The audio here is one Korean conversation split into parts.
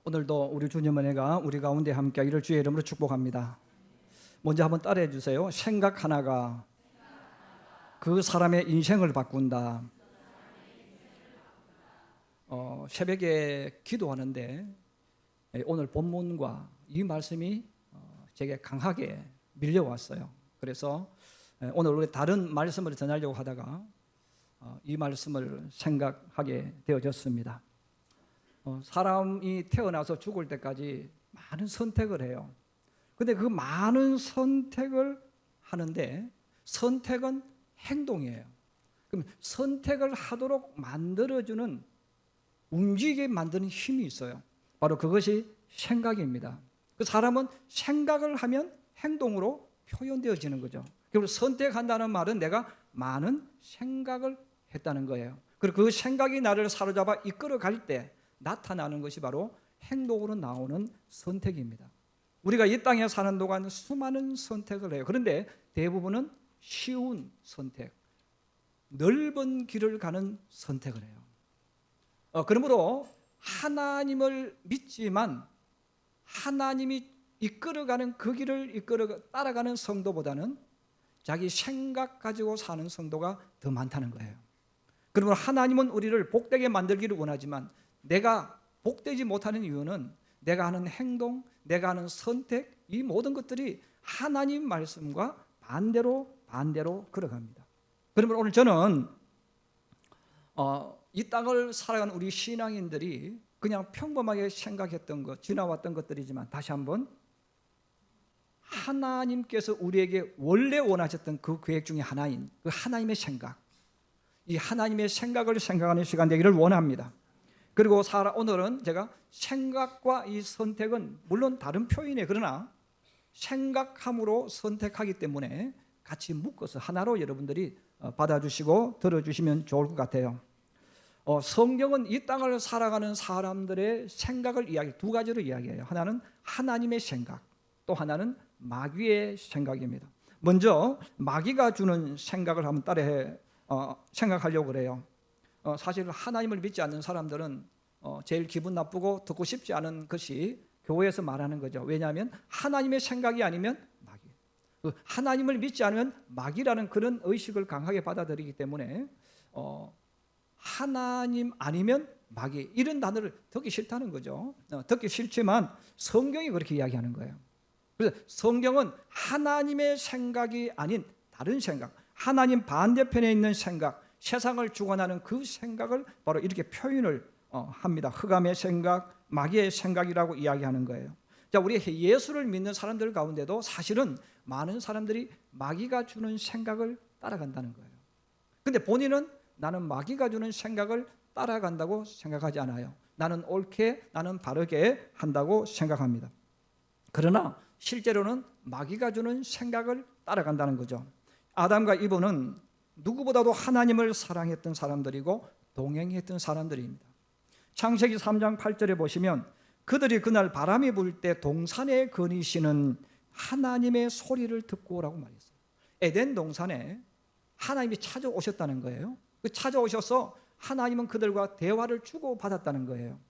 오늘도 우리 주님 은혜가 우리 가운데 함께하기를 주의 이름으로 축복합니다. 먼저 한번 따라해 주세요. 생각 하나가 그 사람의 인생을 바꾼다. 새벽에 기도하는데 오늘 본문과 이 말씀이 제게 강하게 밀려왔어요. 그래서 오늘 우리 다른 말씀을 전하려고 하다가 이 말씀을 생각하게 되어졌습니다. 사람이 태어나서 죽을 때까지 많은 선택을 해요. 근데 그 많은 선택을 하는데 선택은 행동이에요. 그럼 선택을 하도록 만들어주는, 움직이게 만드는 힘이 있어요. 바로 그것이 생각입니다. 그 사람은 생각을 하면 행동으로 표현되어지는 거죠. 그리고 선택한다는 말은 내가 많은 생각을 했다는 거예요. 그리고 그 생각이 나를 사로잡아 이끌어 갈 때 나타나는 것이 바로 행동으로 나오는 선택입니다. 우리가 이 땅에 사는 동안 수많은 선택을 해요. 그런데 대부분은 쉬운 선택, 넓은 길을 가는 선택을 해요. 그러므로 하나님을 믿지만 하나님이 이끌어가는 그 길을 따라가는 성도보다는 자기 생각 가지고 사는 성도가 더 많다는 거예요. 그러므로 하나님은 우리를 복되게 만들기를 원하지만 내가 복되지 못하는 이유는 내가 하는 행동, 내가 하는 선택, 이 모든 것들이 하나님 말씀과 반대로 걸어갑니다. 그러면 오늘 저는 이 땅을 살아가는 우리 신앙인들이 그냥 평범하게 생각했던 것, 지나왔던 것들이지만 다시 한번 하나님께서 우리에게 원래 원하셨던 그 계획 중에 하나인 그 하나님의 생각, 이 하나님의 생각을 생각하는 시간 되기를 원합니다. 그리고 오늘은 제가 생각과 이 선택은 물론 다른 표현이에요. 그러나 생각함으로 선택하기 때문에 같이 묶어서 하나로 여러분들이 받아주시고 들어주시면 좋을 것 같아요. 성경은 이 땅을 살아가는 사람들의 생각을 두 가지로 이야기해요. 하나는 하나님의 생각, 또 하나는 마귀의 생각입니다. 먼저 마귀가 주는 생각을 한번 따라해 생각하려고 그래요. 사실 하나님을 믿지 않는 사람들은 제일 기분 나쁘고 듣고 싶지 않은 것이 교회에서 말하는 거죠. 왜냐하면 하나님의 생각이 아니면 마귀, 하나님을 믿지 않으면 마귀라는 그런 의식을 강하게 받아들이기 때문에 하나님 아니면 마귀, 이런 단어를 듣기 싫다는 거죠. 듣기 싫지만 성경이 그렇게 이야기하는 거예요. 그래서 성경은 하나님의 생각이 아닌 다른 생각, 하나님 반대편에 있는 생각, 세상을 주관하는 그 생각을 바로 이렇게 표현을 합니다. 흑암의 생각, 마귀의 생각이라고 이야기하는 거예요. 자, 우리 예수를 믿는 사람들 가운데도 사실은 많은 사람들이 마귀가 주는 생각을 따라간다는 거예요. 근데 본인은 나는 마귀가 주는 생각을 따라간다고 생각하지 않아요. 나는 옳게, 나는 바르게 한다고 생각합니다. 그러나 실제로는 마귀가 주는 생각을 따라간다는 거죠. 아담과 이브는 누구보다도 하나님을 사랑했던 사람들이고 동행했던 사람들입니다. 창세기 3장 8절에 보시면 그들이 그날 바람이 불 때 동산에 거니시는 하나님의 소리를 듣고 오라고 말했어요. 에덴 동산에 하나님이 찾아오셨다는 거예요. 찾아오셔서 하나님은 그들과 대화를 주고받았다는 거예요.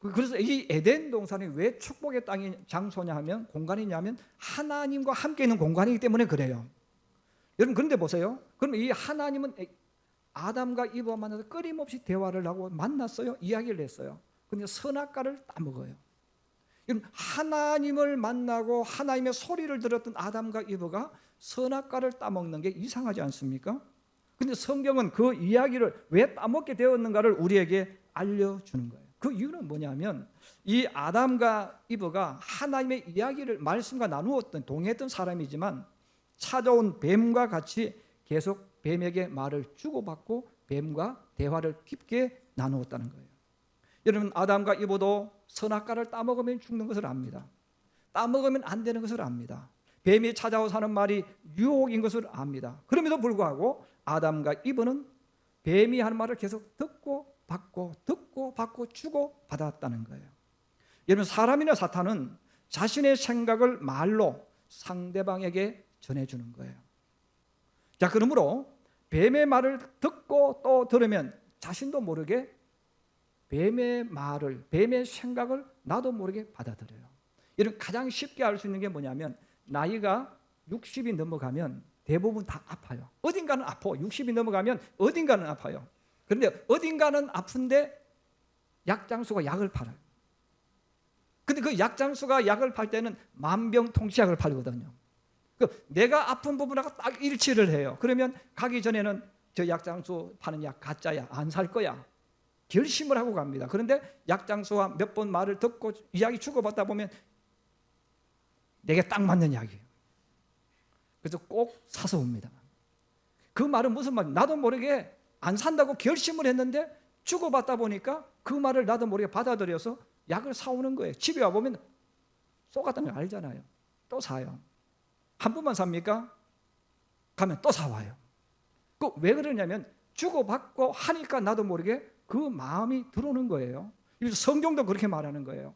그래서 이 에덴 동산이 왜 축복의 장소냐 하면, 공간이냐 하면 하나님과 함께 있는 공간이기 때문에 그래요. 여러분, 그런데 보세요. 그럼 이 하나님은 아담과 이브와 만나서 끊임없이 대화를 하고 만났어요. 이야기를 했어요. 그런데 선악과를 따먹어요. 여러분, 하나님을 만나고 하나님의 소리를 들었던 아담과 이브가 선악과를 따먹는 게 이상하지 않습니까? 그런데 성경은 그 이야기를 왜 따먹게 되었는가를 우리에게 알려주는 거예요. 그 이유는 뭐냐면 이 아담과 이브가 하나님의 이야기를 말씀과 나누었던, 동행했던 사람이지만 찾아온 뱀과 같이 계속 뱀에게 말을 주고받고 뱀과 대화를 깊게 나누었다는 거예요. 여러분, 아담과 이브도 선악과를 따먹으면 죽는 것을 압니다. 따먹으면 안 되는 것을 압니다. 뱀이 찾아와서 하는 말이 유혹인 것을 압니다. 그럼에도 불구하고 아담과 이브는 뱀이 하는 말을 계속 듣고 받고 주고받았다는 거예요. 여러분, 사람이나 사탄은 자신의 생각을 말로 상대방에게 전해주는 거예요. 자, 그러므로 뱀의 말을 듣고 또 들으면 자신도 모르게 뱀의 말을, 뱀의 생각을 나도 모르게 받아들여요. 이런 가장 쉽게 알 수 있는 게 뭐냐면 나이가 60이 넘어가면 대부분 다 아파요. 어딘가는 아파. 60이 넘어가면 어딘가는 아파요. 그런데 어딘가는 아픈데 약장수가 약을 팔아요. 근데 그 약장수가 약을 팔 때는 만병통치약을 팔거든요. 내가 아픈 부분하고 딱 일치를 해요. 그러면 가기 전에는 저 약장수 파는 약 가짜야, 안 살 거야, 결심을 하고 갑니다. 그런데 약장수와 몇 번 말을 듣고 이야기 주고받다 보면 내게 딱 맞는 약이에요. 그래서 꼭 사서 옵니다. 그 말은 무슨 말이에요? 나도 모르게 안 산다고 결심을 했는데 주고받다 보니까 그 말을 나도 모르게 받아들여서 약을 사오는 거예요. 집에 와보면 쏘갔다는 걸 알잖아요. 또 사요. 한 번만 삽니까? 가면 또 사와요. 그 왜 그러냐면 주고받고 하니까 나도 모르게 그 마음이 들어오는 거예요. 성경도 그렇게 말하는 거예요.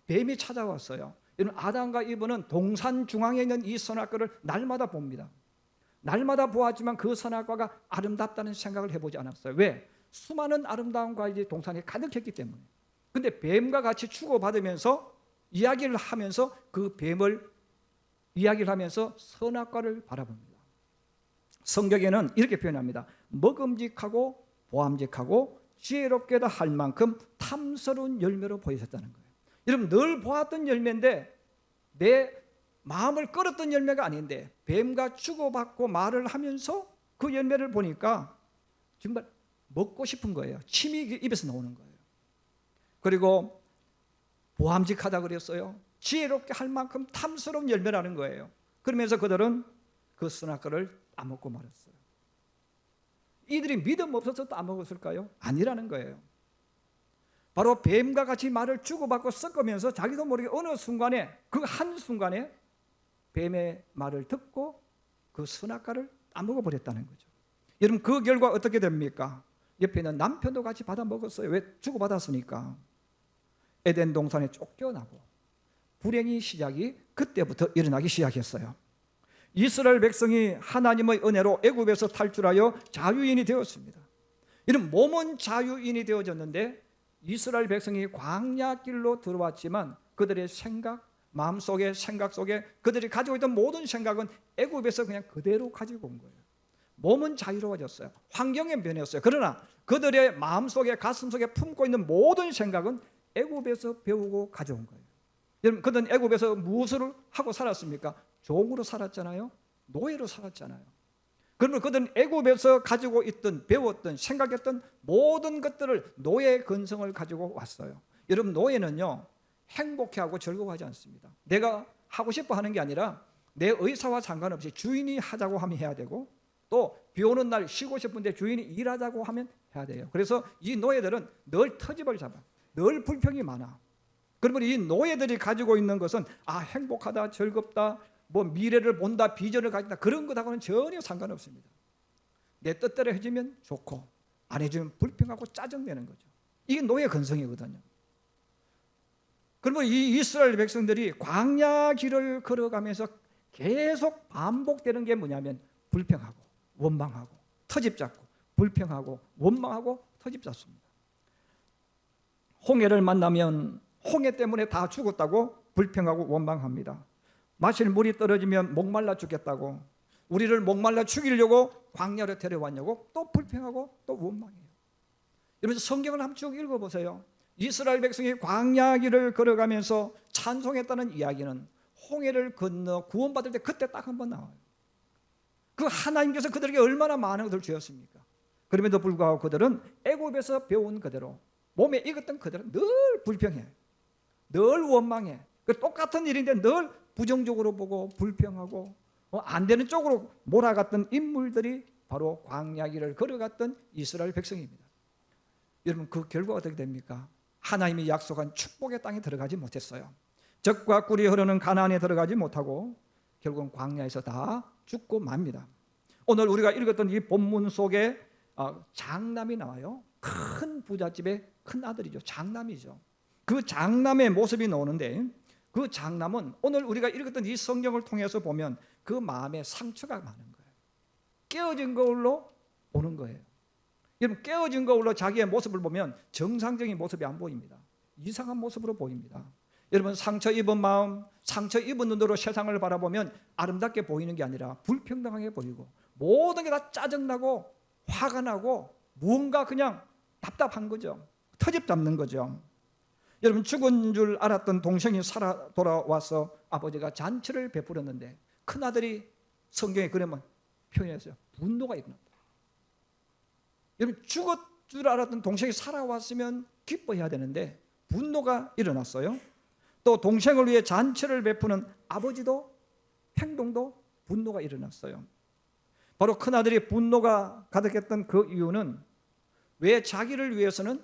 뱀이 찾아왔어요. 이런 아담과 이브는 동산 중앙에 있는 이 선악과를 날마다 봅니다. 날마다 보았지만 그 선악과가 아름답다는 생각을 해보지 않았어요. 왜? 수많은 아름다운 과일이 동산에 가득했기 때문에. 근데 뱀과 같이 주고받으면서 이야기를 하면서 그 뱀을 이야기를 하면서 선악과를 바라봅니다. 성경에는 이렇게 표현합니다. 먹음직하고 보암직하고 지혜롭게도 할 만큼 탐스러운 열매로 보이셨다는 거예요. 여러분, 늘 보았던 열매인데 내 마음을 끌었던 열매가 아닌데 뱀과 주고받고 말을 하면서 그 열매를 보니까 정말 먹고 싶은 거예요. 침이 입에서 나오는 거예요. 그리고 보암직하다 그랬어요. 지혜롭게 할 만큼 탐스러운 열매라는 거예요. 그러면서 그들은 그 선악과를 따먹고 말았어요. 이들이 믿음 없어서 따먹었을까요? 아니라는 거예요. 바로 뱀과 같이 말을 주고받고 섞으면서 자기도 모르게 어느 순간에, 그 한순간에 뱀의 말을 듣고 그 선악과를 따먹어 버렸다는 거죠. 여러분, 그 결과 어떻게 됩니까? 옆에 있는 남편도 같이 받아 먹었어요. 왜? 주고받았으니까. 에덴 동산에 쫓겨나고 불행의 시작이 그때부터 일어나기 시작했어요. 이스라엘 백성이 하나님의 은혜로 애굽에서 탈출하여 자유인이 되었습니다. 이런 몸은 자유인이 되어졌는데 이스라엘 백성이 광야길로 들어왔지만 그들의 생각, 마음속에, 생각 속에 그들이 가지고 있던 모든 생각은 애굽에서 그냥 그대로 가지고 온 거예요. 몸은 자유로워졌어요. 환경은 변했어요. 그러나 그들의 마음속에, 가슴속에 품고 있는 모든 생각은 애굽에서 배우고 가져온 거예요. 여러분, 그들은 애굽에서 무엇을 하고 살았습니까? 종으로 살았잖아요. 노예로 살았잖아요. 그러면 그들은 애굽에서 가지고 있던, 배웠던, 생각했던 모든 것들을, 노예의 근성을 가지고 왔어요. 여러분, 노예는요 행복해하고 즐거워하지 않습니다. 내가 하고 싶어 하는 게 아니라 내 의사와 상관없이 주인이 하자고 하면 해야 되고, 또 비 오는 날 쉬고 싶은데 주인이 일하자고 하면 해야 돼요. 그래서 이 노예들은 늘 터집을 잡아, 늘 불평이 많아. 그러면 이 노예들이 가지고 있는 것은 행복하다, 즐겁다, 뭐 미래를 본다, 비전을 가진다, 그런 것하고는 전혀 상관없습니다. 내 뜻대로 해주면 좋고 안 해주면 불평하고 짜증내는 거죠. 이게 노예 근성이거든요. 그러면 이 이스라엘 백성들이 광야 길을 걸어가면서 계속 반복되는 게 뭐냐면 불평하고 원망하고 터집 잡고, 불평하고 원망하고 터집 잡습니다. 홍해를 만나면 홍해 때문에 다 죽었다고 불평하고 원망합니다. 마실 물이 떨어지면 목말라 죽겠다고, 우리를 목말라 죽이려고 광야로 데려왔냐고 또 불평하고 또 원망해요. 여러분, 성경을 한번 쭉 읽어보세요. 이스라엘 백성이 광야 길을 걸어가면서 찬송했다는 이야기는 홍해를 건너 구원받을 때 그때 딱 한 번 나와요. 그 하나님께서 그들에게 얼마나 많은 것을 주었습니까? 그럼에도 불구하고 그들은 애굽에서 배운 그대로, 몸에 익었던 그대로 늘 불평해, 늘 원망해. 똑같은 일인데 늘 부정적으로 보고 불평하고 안 되는 쪽으로 몰아갔던 인물들이 바로 광야 길을 걸어갔던 이스라엘 백성입니다. 여러분, 그 결과가 어떻게 됩니까? 하나님이 약속한 축복의 땅에 들어가지 못했어요. 젖과 꿀이 흐르는 가나안에 들어가지 못하고 결국은 광야에서 다 죽고 맙니다. 오늘 우리가 읽었던 이 본문 속에 장남이 나와요. 큰 부잣집의 큰 아들이죠. 장남이죠. 그 장남의 모습이 나오는데, 그 장남은 오늘 우리가 읽었던 이 성경을 통해서 보면 그 마음에 상처가 많은 거예요. 깨어진 걸로 오는 거예요. 여러분 깨어진 거울로 자기의 모습을 보면 정상적인 모습이 안 보입니다. 이상한 모습으로 보입니다. 여러분 상처 입은 마음, 상처 입은 눈으로 세상을 바라보면 아름답게 보이는 게 아니라 불평등하게 보이고 모든 게 다 짜증나고 화가 나고 무언가 그냥 답답한 거죠. 터집 잡는 거죠. 여러분 죽은 줄 알았던 동생이 살아 돌아와서 아버지가 잔치를 베풀었는데 큰아들이 성경에 그러면 표현했어요. 분노가 일어났다. 여러분 죽을 줄 알았던 동생이 살아왔으면 기뻐해야 되는데 분노가 일어났어요. 또 동생을 위해 잔치를 베푸는 아버지도 행동도 분노가 일어났어요. 바로 큰아들이 분노가 가득했던 그 이유는 왜 자기를 위해서는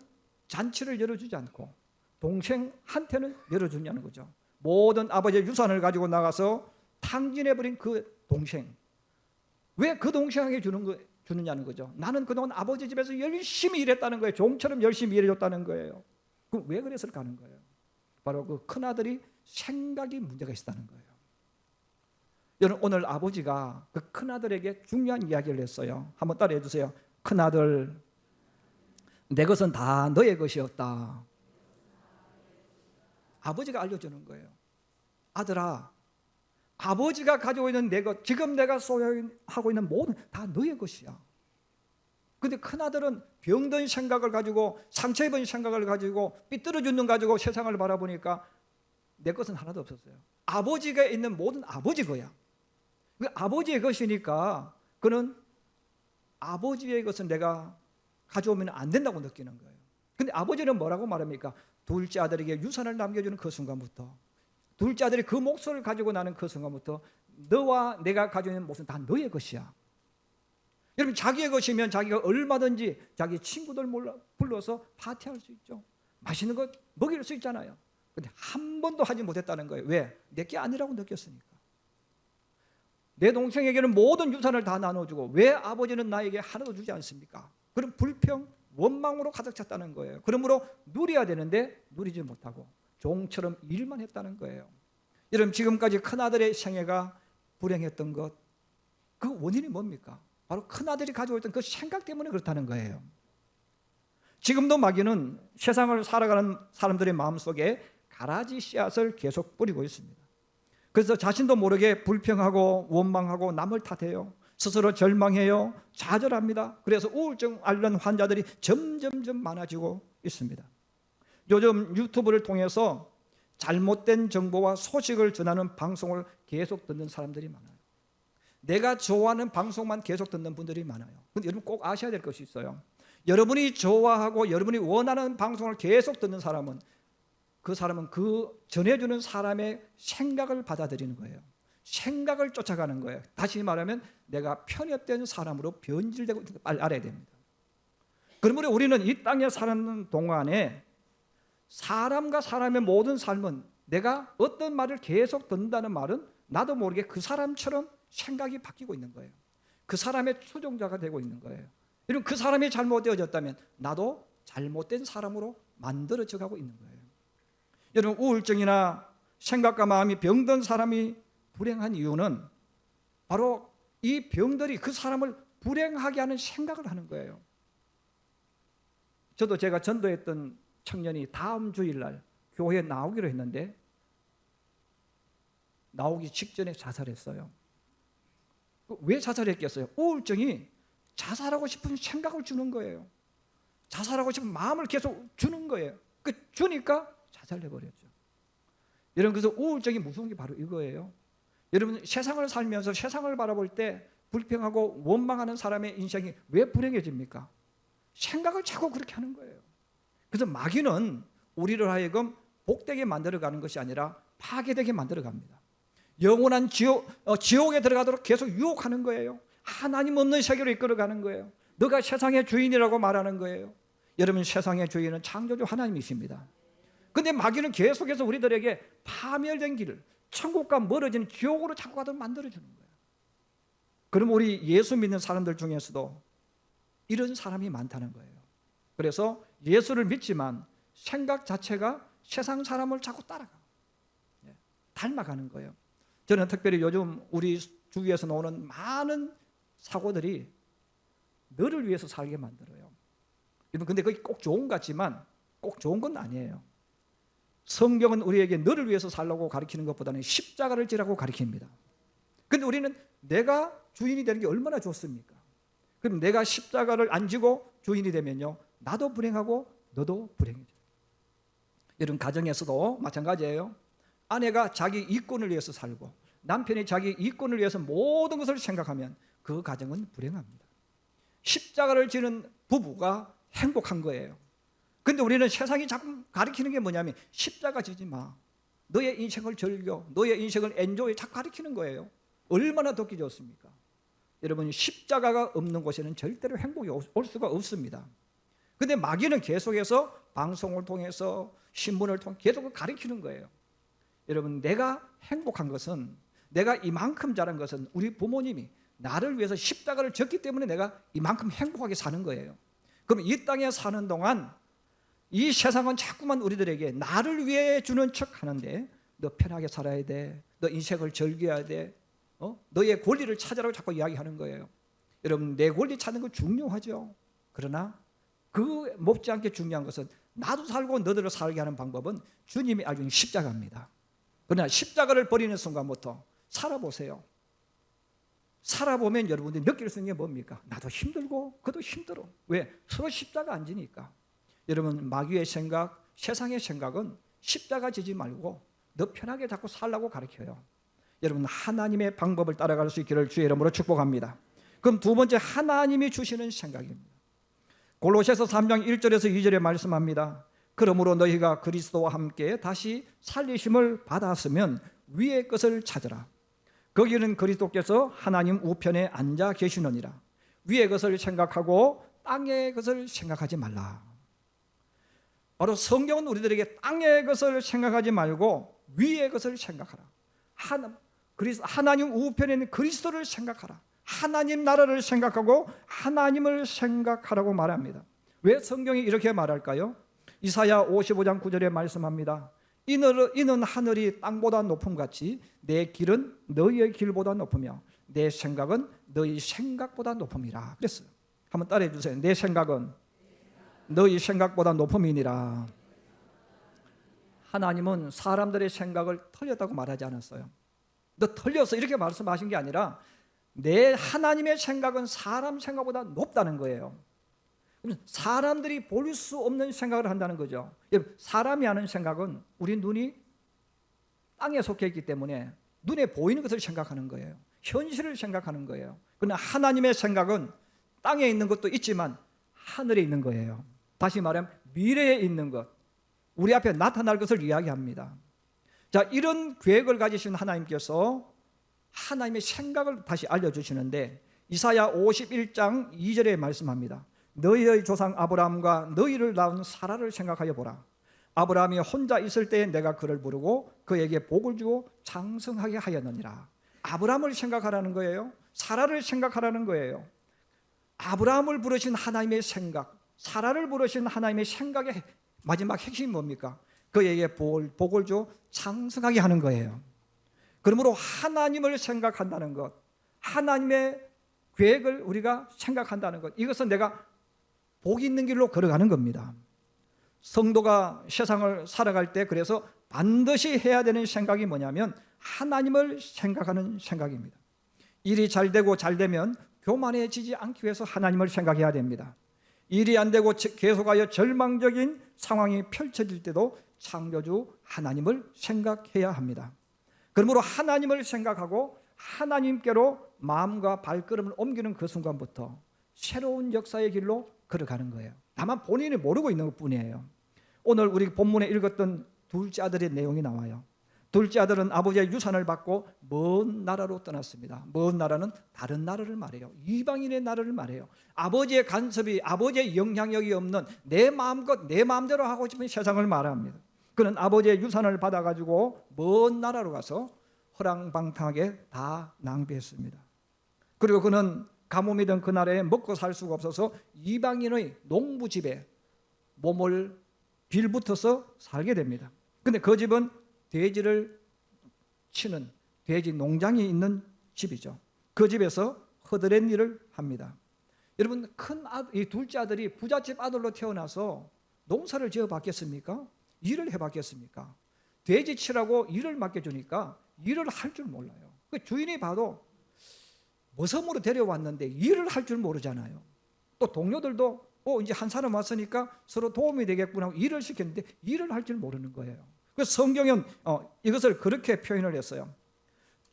잔치를 열어주지 않고 동생한테는 열어주냐는 거죠. 모든 아버지의 유산을 가지고 나가서 탕진해버린 그 동생, 왜 그 동생에게 주느냐는 거죠. 나는 그동안 아버지 집에서 열심히 일했다는 거예요. 종처럼 열심히 일해줬다는 거예요. 그럼 왜 그랬을까 하는 거예요. 바로 그 큰아들이 생각이 문제가 있었다는 거예요. 여러분 오늘 아버지가 그 큰아들에게 중요한 이야기를 했어요. 한번 따라해 주세요. 큰아들, 내 것은 다 너의 것이었다. 아버지가 알려주는 거예요. 아들아, 아버지가 가지고 있는 내 것, 지금 내가 소유하고 있는 모든 다 너의 것이야. 근데 큰아들은 병든 생각을 가지고 상처 입은 생각을 가지고 삐뚤어진 눈 가지고 세상을 바라보니까 내 것은 하나도 없었어요. 아버지가 있는 모든 아버지 거야. 그 아버지의 것이니까 그는 아버지의 것은 내가 가져오면 안 된다고 느끼는 거예요. 근데 아버지는 뭐라고 말합니까? 둘째 아들에게 유산을 남겨주는 그 순간부터, 둘째 아들이 그 몫을 가지고 나는 그 순간부터 너와 내가 가지고 있는 몫은 다 너의 것이야. 여러분 자기의 것이면 자기가 얼마든지 자기 친구들 불러서 파티할 수 있죠. 맛있는 거 먹일 수 있잖아요. 근데 한 번도 하지 못했다는 거예요. 왜? 내게 아니라고 느꼈으니까. 내 동생에게는 모든 유산을 다 나눠주고 왜 아버지는 나에게 하나도 주지 않습니까? 그런 불평, 원망으로 가득 찼다는 거예요. 그러므로 누려야 되는데 누리지 못하고 종처럼 일만 했다는 거예요. 여러분 지금까지 큰아들의 생애가 불행했던 것, 그 원인이 뭡니까? 바로 큰아들이 가지고 있던 그 생각 때문에 그렇다는 거예요. 지금도 마귀는 세상을 살아가는 사람들의 마음속에 가라지 씨앗을 계속 뿌리고 있습니다. 그래서 자신도 모르게 불평하고 원망하고 남을 탓해요. 스스로 절망해요. 좌절합니다. 그래서 우울증 앓는 환자들이 점점 많아지고 있습니다. 요즘 유튜브를 통해서 잘못된 정보와 소식을 전하는 방송을 계속 듣는 사람들이 많아요. 내가 좋아하는 방송만 계속 듣는 분들이 많아요. 근데 여러분 꼭 아셔야 될 것이 있어요. 여러분이 좋아하고 여러분이 원하는 방송을 계속 듣는 사람은 그 사람은 그 전해주는 사람의 생각을 받아들이는 거예요. 생각을 쫓아가는 거예요. 다시 말하면 내가 편협된 사람으로 변질되고 있는 걸 빨리 알아야 됩니다. 그러므로 우리는 이 땅에 사는 동안에 사람과 사람의 모든 삶은 내가 어떤 말을 계속 듣는다는 말은 나도 모르게 그 사람처럼 생각이 바뀌고 있는 거예요. 그 사람의 추종자가 되고 있는 거예요. 이런 그 사람이 잘못되어졌다면 나도 잘못된 사람으로 만들어져 가고 있는 거예요. 여러분 우울증이나 생각과 마음이 병든 사람이 불행한 이유는 바로 이 병들이 그 사람을 불행하게 하는 생각을 하는 거예요. 저도 제가 전도했던 청년이 다음 주일날 교회에 나오기로 했는데 나오기 직전에 자살했어요. 왜 자살했겠어요? 우울증이 자살하고 싶은 생각을 주는 거예요. 자살하고 싶은 마음을 계속 주는 거예요. 그 주니까 자살해버렸죠. 여러분 그래서 우울증이 무서운 게 바로 이거예요. 여러분 세상을 살면서 세상을 바라볼 때 불평하고 원망하는 사람의 인생이 왜 불행해집니까? 생각을 자꾸 그렇게 하는 거예요. 그래서 마귀는 우리를 하여금 복되게 만들어가는 것이 아니라 파괴되게 만들어갑니다. 영원한 지옥에 들어가도록 계속 유혹하는 거예요. 하나님 없는 세계로 이끌어가는 거예요. 너가 세상의 주인이라고 말하는 거예요. 여러분 세상의 주인은 창조주 하나님이십니다. 그런데 마귀는 계속해서 우리들에게 파멸된 길을 천국과 멀어지는 지옥으로 자꾸 가도록 만들어주는 거예요. 그럼 우리 예수 믿는 사람들 중에서도 이런 사람이 많다는 거예요. 그래서 예수를 믿지만 생각 자체가 세상 사람을 자꾸 따라가 닮아가는 거예요. 저는 특별히 요즘 우리 주위에서 나오는 많은 사고들이 너를 위해서 살게 만들어요. 여러분, 근데 그게 꼭 좋은 것 같지만 꼭 좋은 건 아니에요. 성경은 우리에게 너를 위해서 살라고 가르치는 것보다는 십자가를 지라고 가르칩니다. 근데 우리는 내가 주인이 되는 게 얼마나 좋습니까? 그럼 내가 십자가를 안 지고 주인이 되면요, 나도 불행하고 너도 불행해져요. 여러분, 가정에서도 마찬가지예요. 아내가 자기 이권을 위해서 살고 남편이 자기 이권을 위해서 모든 것을 생각하면 그 가정은 불행합니다. 십자가를 지는 부부가 행복한 거예요. 근데 우리는 세상이 자꾸 가르치는 게 뭐냐면 십자가 지지 마, 너의 인생을 즐겨, 너의 인생을 엔조이, 자꾸 가르치는 거예요. 얼마나 듣기 좋습니까? 여러분, 십자가가 없는 곳에는 절대로 행복이 올 수가 없습니다. 근데 마귀는 계속해서 방송을 통해서 신문을 통해 계속 가르치는 거예요. 여러분, 내가 행복한 것은, 내가 이만큼 잘한 것은 우리 부모님이 나를 위해서 십자가를 졌기 때문에 내가 이만큼 행복하게 사는 거예요. 그럼 이 땅에 사는 동안 이 세상은 자꾸만 우리들에게 나를 위해 주는 척 하는데, 너 편하게 살아야 돼, 너 인생을 즐겨야 돼, 너의 권리를 찾으라고 자꾸 이야기하는 거예요. 여러분, 내 권리 찾는 건 중요하죠. 그러나 그 못지않게 중요한 것은 나도 살고 너들을 살게 하는 방법은 주님이 알려준 십자가입니다. 그러나 십자가를 버리는 순간부터 살아보세요. 살아보면 여러분들이 느낄 수 있는 게 뭡니까? 나도 힘들고 그도 힘들어. 왜? 서로 십자가 안 지니까. 여러분, 마귀의 생각, 세상의 생각은 십자가 지지 말고 너 편하게 자꾸 살라고 가르쳐요. 여러분, 하나님의 방법을 따라갈 수 있기를 주의 이름으로 축복합니다. 그럼 두 번째, 하나님이 주시는 생각입니다. 골로새서 3장 1절에서 2절에 말씀합니다. 그러므로 너희가 그리스도와 함께 다시 살리심을 받았으면 위의 것을 찾으라. 거기는 그리스도께서 하나님 우편에 앉아 계시느니라. 위의 것을 생각하고 땅의 것을 생각하지 말라. 바로 성경은 우리들에게 땅의 것을 생각하지 말고 위의 것을 생각하라. 하나님 우편에 있는 그리스도를 생각하라. 하나님 나라를 생각하고 하나님을 생각하라고 말합니다. 왜 성경이 이렇게 말할까요? 이사야 55장 9절에 말씀합니다. 이는 하늘이 땅보다 높음같이 내 길은 너희의 길보다 높으며 내 생각은 너희 생각보다 높음이라 그랬어요. 한번 따라해 주세요. 내 생각은 너희 생각보다 높음이니라. 하나님은 사람들의 생각을 틀렸다고 말하지 않았어요. 너 틀렸어 이렇게 말씀하신 게 아니라 내 하나님의 생각은 사람 생각보다 높다는 거예요. 사람들이 볼 수 없는 생각을 한다는 거죠. 사람이 하는 생각은 우리 눈이 땅에 속해 있기 때문에 눈에 보이는 것을 생각하는 거예요. 현실을 생각하는 거예요. 그러나 하나님의 생각은 땅에 있는 것도 있지만 하늘에 있는 거예요. 다시 말하면 미래에 있는 것, 우리 앞에 나타날 것을 이야기합니다. 자, 이런 계획을 가지신 하나님께서 하나님의 생각을 다시 알려주시는데 이사야 51장 2절에 말씀합니다. 너희의 조상 아브라함과 너희를 낳은 사라를 생각하여 보라. 아브라함이 혼자 있을 때에 내가 그를 부르고 그에게 복을 주고 장성하게 하였느니라. 아브라함을 생각하라는 거예요. 사라를 생각하라는 거예요. 아브라함을 부르신 하나님의 생각, 사라를 부르신 하나님의 생각의 마지막 핵심이 뭡니까? 그에게 복을 줘 장성하게 하는 거예요. 그러므로 하나님을 생각한다는 것, 하나님의 계획을 우리가 생각한다는 것, 이것은 내가 복 있는 길로 걸어가는 겁니다. 성도가 세상을 살아갈 때 그래서 반드시 해야 되는 생각이 뭐냐면 하나님을 생각하는 생각입니다. 일이 잘 되고 잘 되면 교만해지지 않기 위해서 하나님을 생각해야 됩니다. 일이 안 되고 계속하여 절망적인 상황이 펼쳐질 때도 창조주 하나님을 생각해야 합니다. 그러므로 하나님을 생각하고 하나님께로 마음과 발걸음을 옮기는 그 순간부터 새로운 역사의 길로 걸어가는 거예요. 다만 본인이 모르고 있는 것뿐이에요. 오늘 우리 본문에 읽었던 둘째 아들의 내용이 나와요. 둘째 아들은 아버지의 유산을 받고 먼 나라로 떠났습니다. 먼 나라는 다른 나라를 말해요. 이방인의 나라를 말해요. 아버지의 간섭이, 아버지의 영향력이 없는 내 마음껏 내 마음대로 하고 싶은 세상을 말합니다. 그는 아버지의 유산을 받아가지고 먼 나라로 가서 허랑방탕하게 다 낭비했습니다. 그리고 그는 가뭄이던 그 나라에 먹고 살 수가 없어서 이방인의 농부집에 몸을 빌붙어서 살게 됩니다. 근데 그 집은 돼지를 치는 돼지 농장이 있는 집이죠. 그 집에서 허드렛 일을 합니다. 여러분, 이 둘째 아들이 부잣집 아들로 태어나서 농사를 지어 봤겠습니까? 일을 해봤겠습니까? 돼지 치라고 일을 맡겨주니까 일을 할 줄 몰라요. 그 주인이 봐도 모섬으로 데려왔는데 일을 할 줄 모르잖아요. 또 동료들도 이제 한 사람 왔으니까 서로 도움이 되겠구나 하고 일을 시켰는데 일을 할 줄 모르는 거예요. 그래서 성경은 이것을 그렇게 표현을 했어요.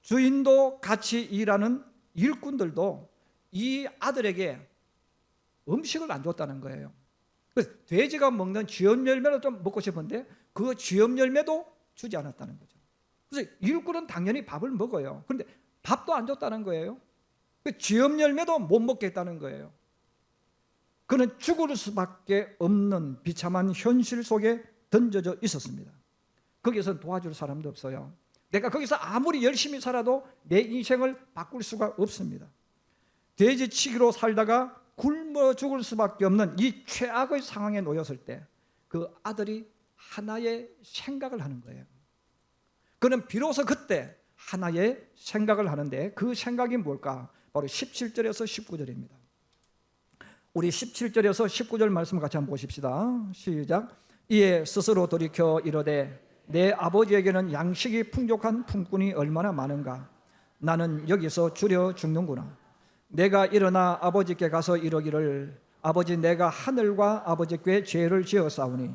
주인도 같이 일하는 일꾼들도 이 아들에게 음식을 안 줬다는 거예요. 그래서 돼지가 먹는 쥐염 열매를 좀 먹고 싶은데 그 쥐염 열매도 주지 않았다는 거죠. 그래서 일꾼은 당연히 밥을 먹어요. 그런데 밥도 안 줬다는 거예요. 쥐염 열매도 못 먹겠다는 거예요. 그는 죽을 수밖에 없는 비참한 현실 속에 던져져 있었습니다. 거기서 도와줄 사람도 없어요. 내가 거기서 아무리 열심히 살아도 내 인생을 바꿀 수가 없습니다. 돼지치기로 살다가 굶어 죽을 수밖에 없는 이 최악의 상황에 놓였을 때 그 아들이 하나의 생각을 하는 거예요. 그는 비로소 그때 하나의 생각을 하는데 그 생각이 뭘까? 바로 17절에서 19절입니다. 우리 17절에서 19절 말씀 같이 한번 보십시다. 시작. 이에 스스로 돌이켜 이르되 내 아버지에게는 양식이 풍족한 품꾼이 얼마나 많은가. 나는 여기서 줄여 죽는구나. 내가 일어나 아버지께 가서 이르기를 아버지, 내가 하늘과 아버지께 죄를 지었사오니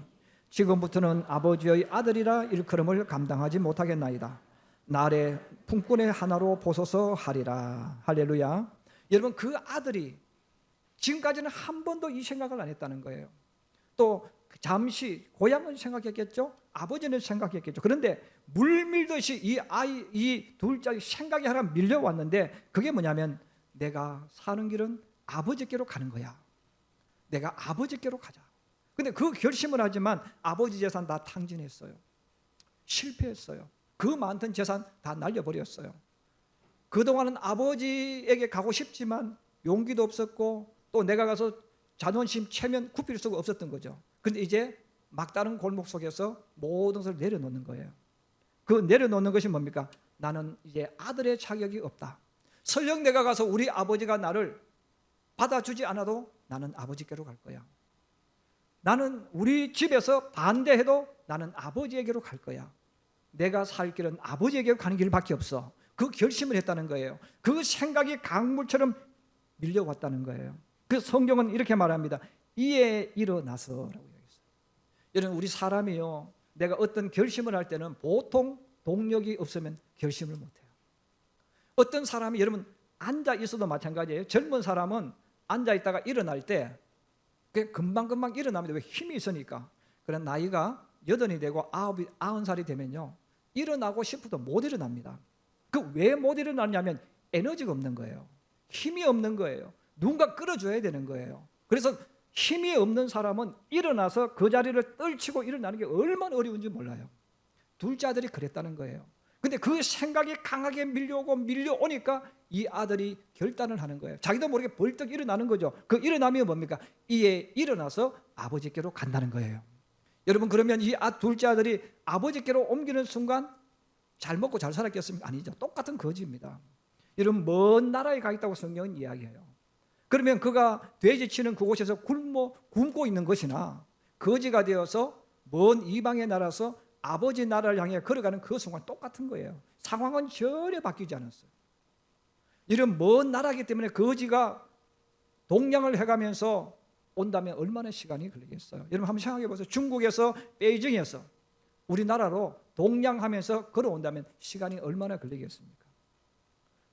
지금부터는 아버지의 아들이라 일컬음을 감당하지 못하겠나이다. 나를 품꾼의 하나로 보소서 하리라. 할렐루야. 여러분, 그 아들이 지금까지는 한 번도 이 생각을 안 했다는 거예요. 또 잠시 고향은 생각했겠죠. 아버지는 생각했겠죠. 그런데 물밀듯이 이 둘째 생각이 하나 밀려왔는데 그게 뭐냐면 내가 사는 길은 아버지께로 가는 거야. 내가 아버지께로 가자. 근데 그 결심을 하지만 아버지 재산 다 탕진했어요. 실패했어요. 그 많던 재산 다 날려버렸어요. 그동안은 아버지에게 가고 싶지만 용기도 없었고 또 내가 가서 자존심 체면 굽힐 수가 없었던 거죠. 근데 이제 막다른 골목 속에서 모든 것을 내려놓는 거예요. 그 내려놓는 것이 뭡니까? 나는 이제 아들의 자격이 없다. 설령 내가 가서 우리 아버지가 나를 받아주지 않아도 나는 아버지께로 갈 거야. 나는 우리 집에서 반대해도 나는 아버지에게로 갈 거야. 내가 살 길은 아버지에게 가는 길밖에 없어. 그 결심을 했다는 거예요. 그 생각이 강물처럼 밀려왔다는 거예요. 그 성경은 이렇게 말합니다. 이에 일어나서라고 얘기했어요. 여러분, 우리 사람이요, 내가 어떤 결심을 할 때는 보통 동력이 없으면 결심을 못해요. 어떤 사람이 여러분 앉아 있어도 마찬가지예요. 젊은 사람은 앉아 있다가 일어날 때 금방금방 일어납니다. 왜? 힘이 있으니까. 그런 나이가 80이 되고 90살이 되면요, 일어나고 싶어도 못 일어납니다. 그 왜 못 일어나냐면 에너지가 없는 거예요. 힘이 없는 거예요. 누군가 끌어줘야 되는 거예요. 그래서 힘이 없는 사람은 일어나서 그 자리를 떨치고 일어나는 게 얼마나 어려운지 몰라요. 둘째 아들이 그랬다는 거예요. 근데 그 생각이 강하게 밀려오니까 이 아들이 결단을 하는 거예요. 자기도 모르게 벌떡 일어나는 거죠. 그 일어나면 뭡니까? 이에 일어나서 아버지께로 간다는 거예요. 여러분, 그러면 이 둘째 아들이 아버지께로 옮기는 순간 잘 먹고 잘 살았겠습니까? 아니죠. 똑같은 거지입니다. 여러분, 먼 나라에 가 있다고 성경은 이야기해요. 그러면 그가 돼지 치는 그곳에서 굶고 있는 것이나 거지가 되어서 먼 이방의 나라에서 아버지 나라를 향해 걸어가는 그 순간 똑같은 거예요. 상황은 전혀 바뀌지 않았어요. 이런 먼 나라이기 때문에 거지가 동양을 해가면서 온다면 얼마나 시간이 걸리겠어요. 여러분 한번 생각해 보세요. 중국에서 베이징에서 우리나라로 동양하면서 걸어온다면 시간이 얼마나 걸리겠습니까?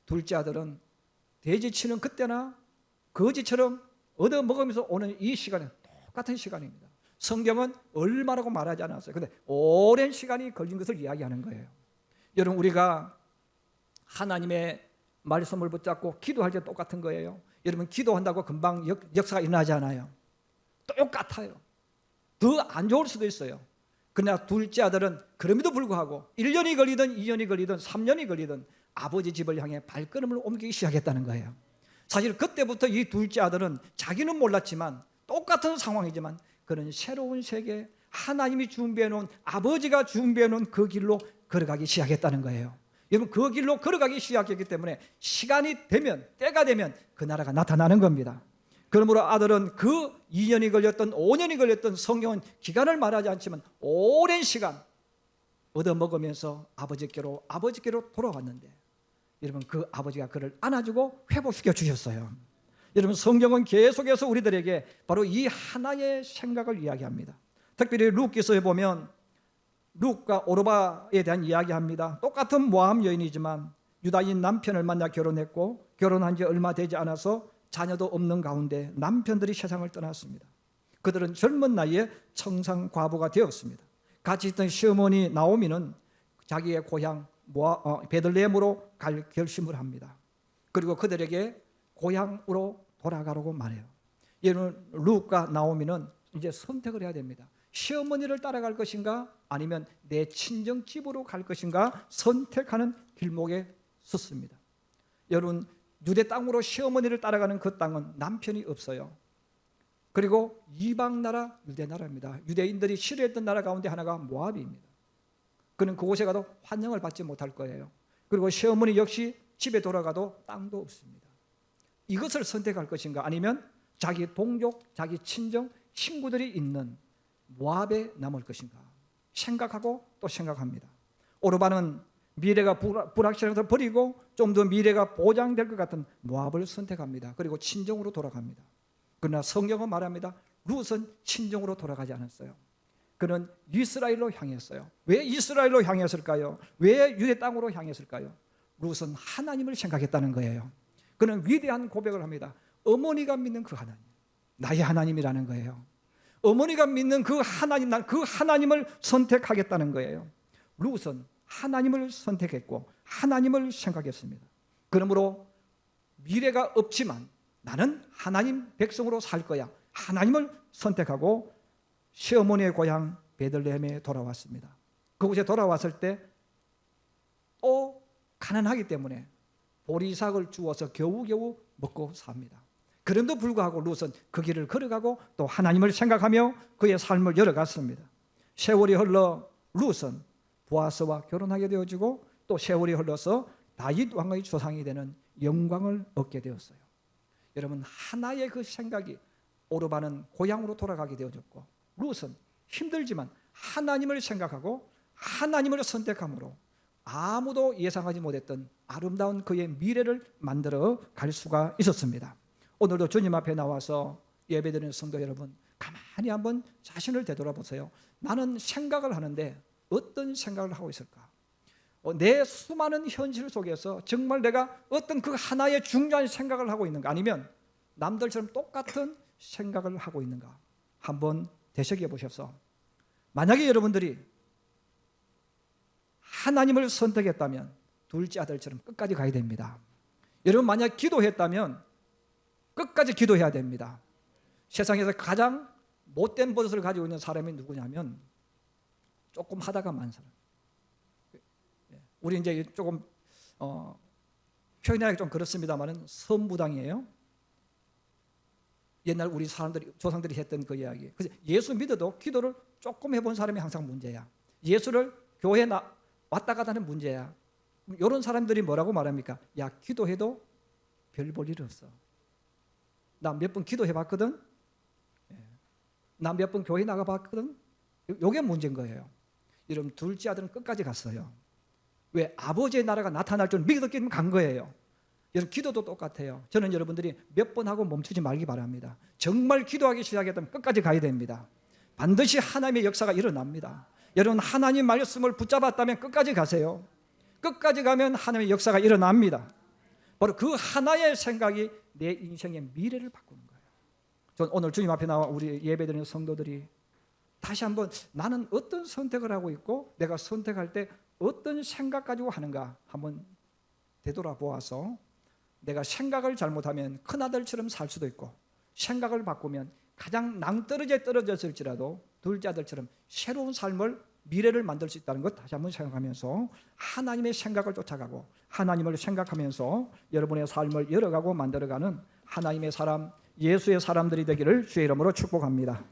둘째 아들은 돼지 치는 그때나 거지처럼 얻어먹으면서 오는 이 시간은 똑같은 시간입니다. 성경은 얼마라고 말하지 않았어요. 그런데 오랜 시간이 걸린 것을 이야기하는 거예요. 여러분, 우리가 하나님의 말씀을 붙잡고 기도할 때 똑같은 거예요. 여러분, 기도한다고 금방 역사가 일어나지 않아요. 똑같아요. 더 안 좋을 수도 있어요. 그러나 둘째 아들은 그럼에도 불구하고 1년이 걸리든 2년이 걸리든 3년이 걸리든 아버지 집을 향해 발걸음을 옮기기 시작했다는 거예요. 사실 그때부터 이 둘째 아들은 자기는 몰랐지만 똑같은 상황이지만 그는 새로운 세계, 하나님이 준비해 놓은, 아버지가 준비해 놓은 그 길로 걸어가기 시작했다는 거예요. 여러분, 그 길로 걸어가기 시작했기 때문에 시간이 되면, 때가 되면 그 나라가 나타나는 겁니다. 그러므로 아들은 그 2년이 걸렸던 5년이 걸렸던 성경은 기간을 말하지 않지만 오랜 시간 얻어먹으면서 아버지께로 돌아왔는데 여러분 그 아버지가 그를 안아주고 회복시켜 주셨어요. 여러분 성경은 계속해서 우리들에게 바로 이 하나의 생각을 이야기합니다. 특별히 룻기서에 보면 룻과 오르바에 대한 이야기합니다. 똑같은 모함 여인이지만 유다인 남편을 만나 결혼했고 결혼한 지 얼마 되지 않아서 자녀도 없는 가운데 남편들이 세상을 떠났습니다. 그들은 젊은 나이에 청상 과부가 되었습니다. 같이 있던 시어머니 나오미는 자기의 고향 베들레헴으로 갈 결심을 합니다. 그리고 그들에게 고향으로 돌아가라고 말해요. 여러분 룻과 나오미는 이제 선택을 해야 됩니다. 시어머니를 따라갈 것인가 아니면 내 친정집으로 갈 것인가 선택하는 길목에 섰습니다. 여러분 유대 땅으로 시어머니를 따라가는 그 땅은 남편이 없어요. 그리고 이방 나라 유대 나라입니다. 유대인들이 싫어했던 나라 가운데 하나가 모압입니다. 그는 그곳에 가도 환영을 받지 못할 거예요. 그리고 시어머니 역시 집에 돌아가도 땅도 없습니다. 이것을 선택할 것인가 아니면 자기 동족, 자기 친정, 친구들이 있는 모압에 남을 것인가 생각하고 또 생각합니다. 오르바는 미래가 불확실해서 버리고 좀 더 미래가 보장될 것 같은 모압을 선택합니다. 그리고 친정으로 돌아갑니다. 그러나 성경은 말합니다. 룻은 친정으로 돌아가지 않았어요. 그는 이스라엘로 향했어요. 왜 이스라엘로 향했을까요? 왜 유대 땅으로 향했을까요? 룻은 하나님을 생각했다는 거예요. 그는 위대한 고백을 합니다. 어머니가 믿는 그 하나님, 나의 하나님이라는 거예요. 어머니가 믿는 그 하나님, 난 그 하나님을 선택하겠다는 거예요. 룻은 하나님을 선택했고 하나님을 생각했습니다. 그러므로 미래가 없지만 나는 하나님 백성으로 살 거야. 하나님을 선택하고 시어머니의 고향 베들레헴에 돌아왔습니다. 그곳에 돌아왔을 때 또 가난하기 때문에 보리삭을 주워서 겨우겨우 먹고 삽니다. 그럼에도 불구하고 룻은 그 길을 걸어가고 또 하나님을 생각하며 그의 삶을 열어갔습니다. 세월이 흘러 룻은 보아스와 결혼하게 되어지고 또 세월이 흘러서 다윗 왕의 조상이 되는 영광을 얻게 되었어요. 여러분 하나의 그 생각이 오르바는 고향으로 돌아가게 되어졌고 룻은 힘들지만 하나님을 생각하고 하나님을 선택함으로 아무도 예상하지 못했던 아름다운 그의 미래를 만들어 갈 수가 있었습니다. 오늘도 주님 앞에 나와서 예배드리는 성도 여러분 가만히 한번 자신을 되돌아보세요. 나는 생각을 하는데 어떤 생각을 하고 있을까? 내 수많은 현실 속에서 정말 내가 어떤 그 하나의 중요한 생각을 하고 있는가 아니면 남들처럼 똑같은 생각을 하고 있는가 한번 되새겨 보셔서 만약에 여러분들이 하나님을 선택했다면 둘째 아들처럼 끝까지 가야 됩니다. 여러분 만약 기도했다면 끝까지 기도해야 됩니다. 세상에서 가장 못된 버릇을 가지고 있는 사람이 누구냐면 조금 하다가 만 사람. 우리 이제 조금 표현하기 좀 그렇습니다만은 선무당이에요. 옛날 우리 사람들이 조상들이 했던 그 이야기. 그래서 예수 믿어도 기도를 조금 해본 사람이 항상 문제야. 예수를 교회 왔다 갔다 하는 문제야. 이런 사람들이 뭐라고 말합니까? 야 기도해도 별 볼 일 없어. 나 몇 번 기도해봤거든. 나 몇 번 교회 나가봤거든. 이게 문제인 거예요. 여러분 둘째 아들은 끝까지 갔어요. 왜? 아버지의 나라가 나타날 줄 믿었기는 간 거예요. 여러분 기도도 똑같아요. 저는 여러분들이 몇 번 하고 멈추지 말기 바랍니다. 정말 기도하기 시작했다면 끝까지 가야 됩니다. 반드시 하나님의 역사가 일어납니다. 여러분 하나님 말씀을 붙잡았다면 끝까지 가세요. 끝까지 가면 하나님의 역사가 일어납니다. 바로 그 하나의 생각이 내 인생의 미래를 바꾸는 거예요. 전 오늘 주님 앞에 나와 우리 예배드리는 성도들이 다시 한번 나는 어떤 선택을 하고 있고 내가 선택할 때 어떤 생각 가지고 하는가 한번 되돌아보아서 내가 생각을 잘못하면 큰아들처럼 살 수도 있고 생각을 바꾸면 가장 낭떠러지에 떨어졌을지라도 둘째 아들처럼 새로운 삶을 미래를 만들 수 있다는 것 다시 한번 생각하면서 하나님의 생각을 쫓아가고 하나님을 생각하면서 여러분의 삶을 열어가고 만들어가는 하나님의 사람 예수의 사람들이 되기를 주의 이름으로 축복합니다.